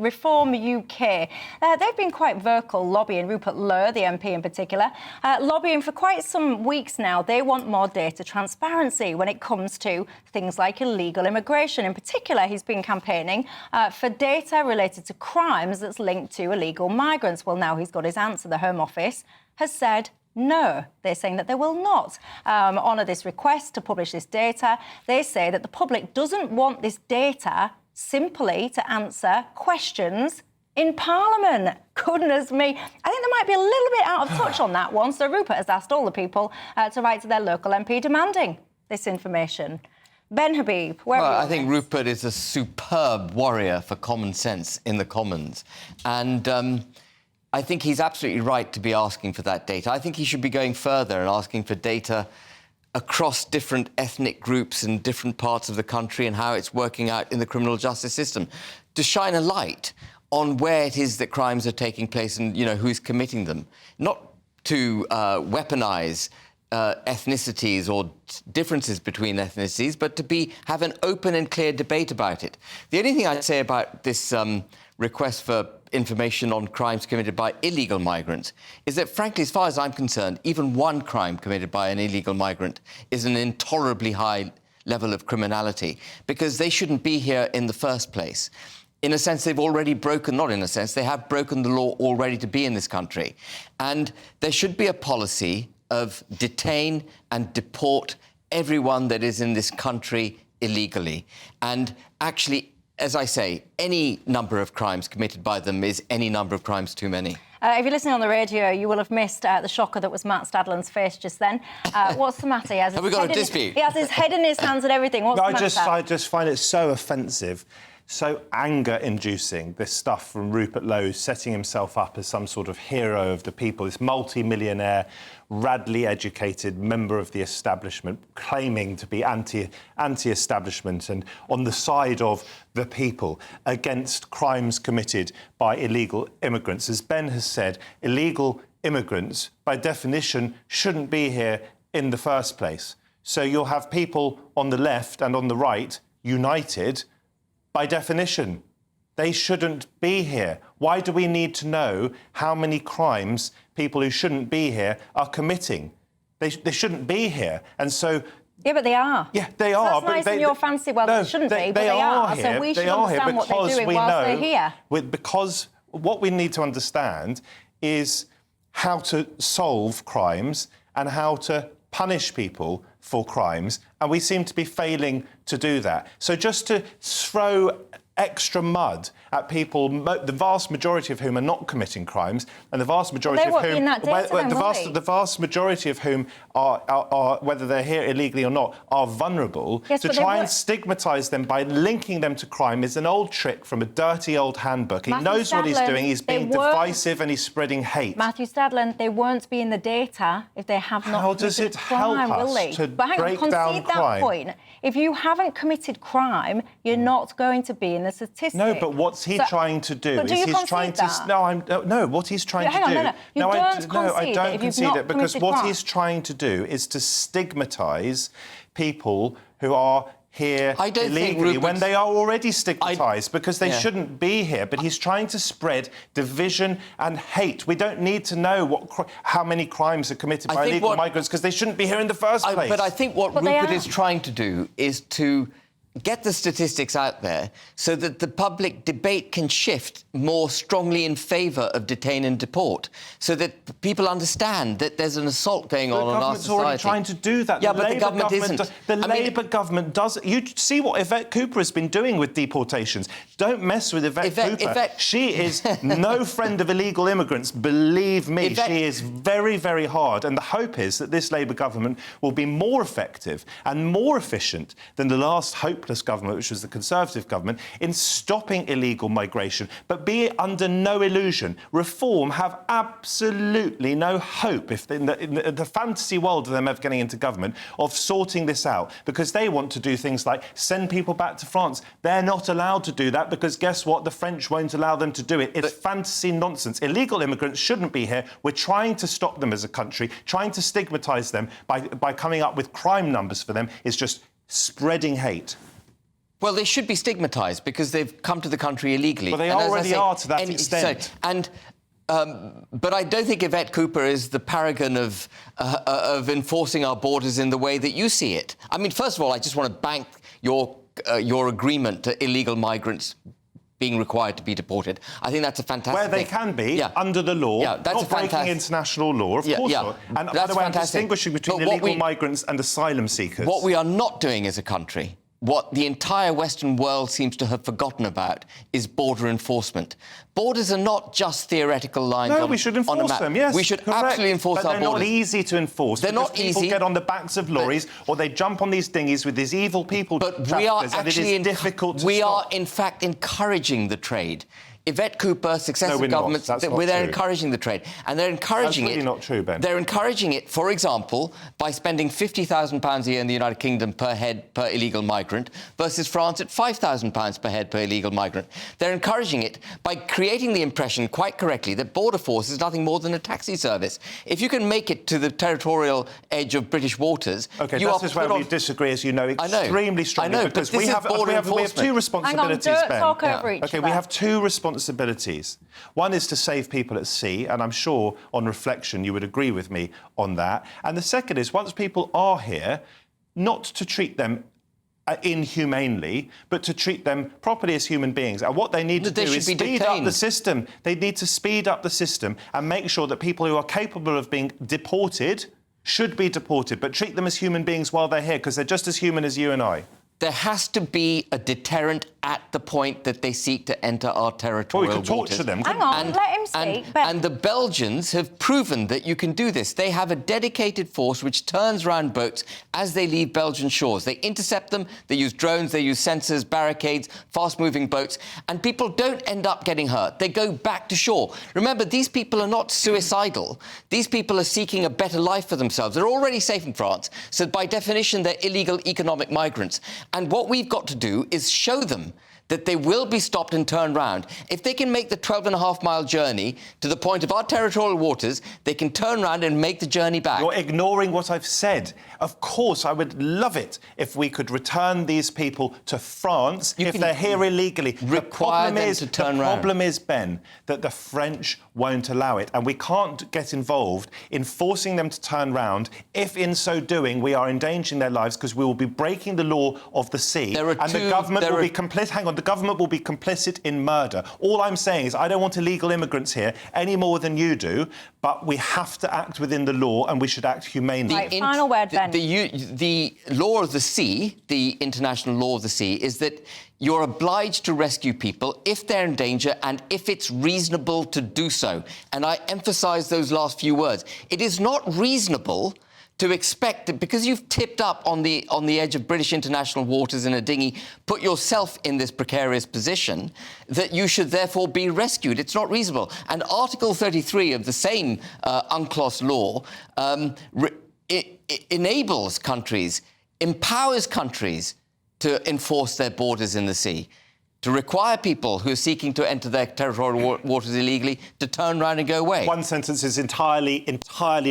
Reform UK. They've been quite vocal, lobbying, Rupert Lowe, the MP in particular, lobbying for quite some weeks now. They want more data transparency when it comes to things like illegal immigration. In particular, he's been campaigning for data related to crimes that's linked to illegal migrants. Well, now he's got his answer. The Home Office has said no. They're saying that they will not honour this request to publish this data. They say that the public doesn't want this data simply to answer questions in Parliament. Goodness me. I think they might be a little bit out of touch on that one. So Rupert has asked all the people to write to their local MP demanding this information. Ben Habib, where are you? I think Rupert is a superb warrior for common sense in the Commons. And I think he's absolutely right to be asking for that data. I think he should be going further and asking for data across different ethnic groups in different parts of the country and how it's working out in the criminal justice system, to shine a light on where it is that crimes are taking place and, you know, who's committing them. Not to weaponise ethnicities or differences between ethnicities, but to have an open and clear debate about it. The only thing I'd say about this request for information on crimes committed by illegal migrants is that, frankly, as far as I'm concerned, even one crime committed by an illegal migrant is an intolerably high level of criminality, because they shouldn't be here in the first place. In a sense, they've already broken, not in a sense, they have broken the law already to be in this country. And there should be a policy of detain and deport everyone that is in this country illegally. And actually, as I say, any number of crimes committed by them is any number of crimes too many. If you're listening on the radio, you will have missed the shocker that was Matt Stadland's face just then. What's the matter? Have we got a dispute? He has his head in his hands and everything. What's the matter? I just find it so offensive, so anger-inducing, this stuff from Rupert Lowe setting himself up as some sort of hero of the people, this multi-millionaire, radically educated member of the establishment, claiming to be anti-establishment and on the side of the people against crimes committed by illegal immigrants. As Ben has said, illegal immigrants, by definition, shouldn't be here in the first place. So you'll have people on the left and on the right united. By definition, they shouldn't be here. Why do we need to know how many crimes people who shouldn't be here are committing? They shouldn't be here. And so... Yeah, but they are. Yeah, they are. That's nice in your fancy world. No, it shouldn't be, but they are here. So we should understand what they're doing whilst they're here. Because what we need to understand is how to solve crimes and how to punish people for crimes, and we seem to be failing to do that. So just to throw extra mud at people, the vast majority of whom are not committing crimes, and the vast majority of whom, the vast majority of whom are, whether they're here illegally or not, are vulnerable. Yes, to try and stigmatise them by linking them to crime is an old trick from a dirty old handbook. He knows what he's doing. He's being divisive and he's spreading hate. Matthew Stadland, they won't be in the data if they have not committed crime, help us to break down crime? Point. If you haven't committed crime, you're not going to be in the statistics. No, but what's he trying to do? But do you concede that? No, what he's trying to do... Hang on, no. I don't concede it, because what he's trying to do is to stigmatise people who are here illegally when they are already stigmatised, because they shouldn't be here. But he's trying to spread division and hate. We don't need to know how many crimes are committed by illegal migrants, because they shouldn't be here in the first place. But I think what Rupert is trying to do is to get the statistics out there so that the public debate can shift more strongly in favour of detain and deport, so that people understand that there's an assault going on our society. The government's already trying to do that. Yeah, but the government isn't. The Labour government does. You see what Yvette Cooper has been doing with deportations. Don't mess with Yvette Cooper. She is no friend of illegal immigrants, believe me. She is very, very hard. And the hope is that this Labour government will be more effective and more efficient than the last hopeless government, which was the Conservative government, in stopping illegal migration. But be under no illusion, Reform have absolutely no hope, if in the fantasy world of them ever getting into government, of sorting this out, because they want to do things like send people back to France. They're not allowed to do that, because guess what? The French won't allow them to do it. It's fantasy nonsense. Illegal immigrants shouldn't be here. We're trying to stop them as a country. Trying to stigmatise them by coming up with crime numbers for them is just spreading hate. Well, they should be stigmatised because they've come to the country illegally. Well, they already are to that extent. But I don't think Yvette Cooper is the paragon of enforcing our borders in the way that you see it. I mean, first of all, I just want to bank your agreement to illegal migrants being required to be deported. I think that's a fantastic Where they thing. can be, under the law, that's not breaking international law, of course not. And by the way, I'm distinguishing between illegal migrants and asylum seekers. What we are not doing as a country, what the entire Western world seems to have forgotten about, is border enforcement. Borders are not just theoretical lines on a map. No, we should enforce them, yes. We should correct. absolutely enforce our borders. But they're not easy to enforce. They're not easy. People get on the backs of lorries or they jump on these dinghies with these evil people. But we are actually difficult to we stop. are, in fact, encouraging the trade. Yvette Cooper, successive governments, they're encouraging the trade. And they're encouraging That's really not true, Ben. They're encouraging it, for example, by spending £50,000 a year in the United Kingdom per head per illegal migrant versus France at £5,000 per head per illegal migrant. They're encouraging it by creating the impression, quite correctly, that Border Force is nothing more than a taxi service. If you can make it to the territorial edge of British waters... OK, this is where we disagree, as you know, extremely strongly. I know, but we have two responsibilities, Hang on, Ben. talk over each OK, we have two responsibilities. One is to save people at sea, and I'm sure, on reflection, you would agree with me on that. And the second is, once people are here, not to treat them inhumanely, but to treat them properly as human beings. And what they need to do is speed up the system. They need to speed up the system and make sure that people who are capable of being deported should be deported, but treat them as human beings while they're here, because they're just as human as you and I. There has to be a deterrent at the point that they seek to enter our territorial waters. Well, we could torture them. Hang on, let him speak. And the Belgians have proven that you can do this. They have a dedicated force which turns around boats as they leave Belgian shores. They intercept them, they use drones, they use sensors, barricades, fast-moving boats, and people don't end up getting hurt. They go back to shore. Remember, these people are not suicidal. These people are seeking a better life for themselves. They're already safe in France, so by definition, they're illegal economic migrants. And what we've got to do is show them that they will be stopped and turned round. If they can make the 12.5-mile journey to the point of our territorial waters, they can turn round and make the journey back. You're ignoring what I've said. Of course, I would love it if we could return these people to France if they're here illegally. The problem is, Ben, that the French won't allow it, and we can't get involved in forcing them to turn round if, in so doing, we are endangering their lives, because we will be breaking the law of the sea, the government will be complicit. Hang on. The government will be complicit in murder. All I'm saying is I don't want illegal immigrants here any more than you do, but we have to act within the law and we should act humanely. Right, final word, Ben. The law of the sea, the international law of the sea, is that you're obliged to rescue people if they're in danger and if it's reasonable to do so. And I emphasise those last few words. It is not reasonable to expect that because you've tipped up on the edge of British international waters in a dinghy, put yourself in this precarious position, that you should therefore be rescued. It's not reasonable. And Article 33 of the same UNCLOS law enables countries, empowers countries to enforce their borders in the sea, to require people who are seeking to enter their territorial waters illegally to turn around and go away. One sentence is entirely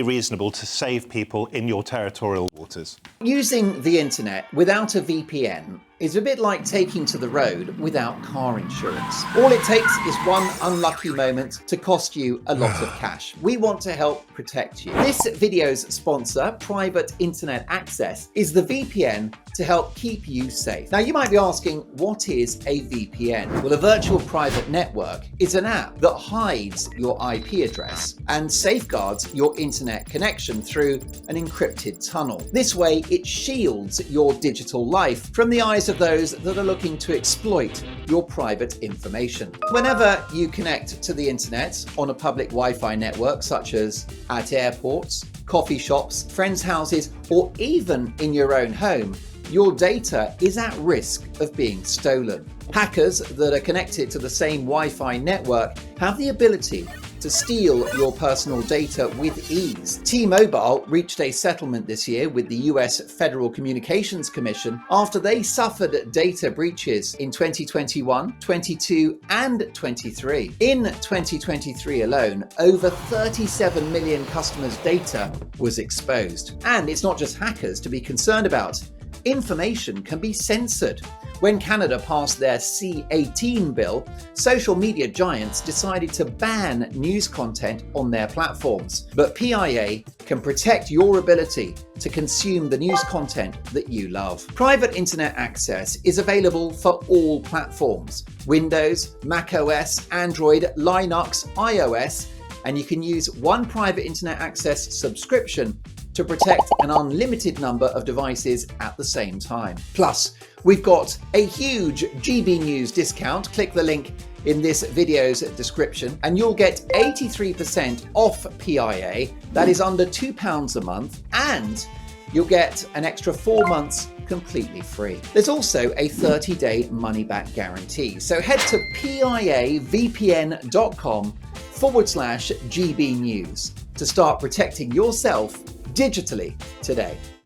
reasonable to save people in your territorial waters. Using the internet without a VPN is a bit like taking to the road without car insurance. All it takes is one unlucky moment to cost you a lot of cash. We want to help protect you. This video's sponsor, Private Internet Access, is the VPN to help keep you safe. Now, you might be asking, what is a VPN? Well, a virtual private network is an app that hides your IP address and safeguards your internet connection through an encrypted tunnel. This way, it shields your digital life from the eyes of those that are looking to exploit your private information. Whenever you connect to the internet on a public Wi-Fi network, such as at airports, coffee shops, friends' houses, or even in your own home, your data is at risk of being stolen. Hackers that are connected to the same Wi-Fi network have the ability to steal your personal data with ease. T-Mobile reached a settlement this year with the US Federal Communications Commission after they suffered data breaches in 2021, 22, and 23. In 2023 alone, over 37 million customers' data was exposed. And it's not just hackers to be concerned about. Information can be censored. When Canada passed their C-18 bill, social media giants decided to ban news content on their platforms. But PIA can protect your ability to consume the news content that you love. Private internet access is available for all platforms: Windows, macOS, Android, Linux, iOS, and you can use one private internet access subscription to protect an unlimited number of devices at the same time. Plus, we've got a huge GBNews discount. Click the link in this video's description and you'll get 83% off PIA. That is under £2 a month, and you'll get an extra 4 months completely free. There's also a 30-day money-back guarantee. So head to piavpn.com/GBNews to start protecting yourself digitally today.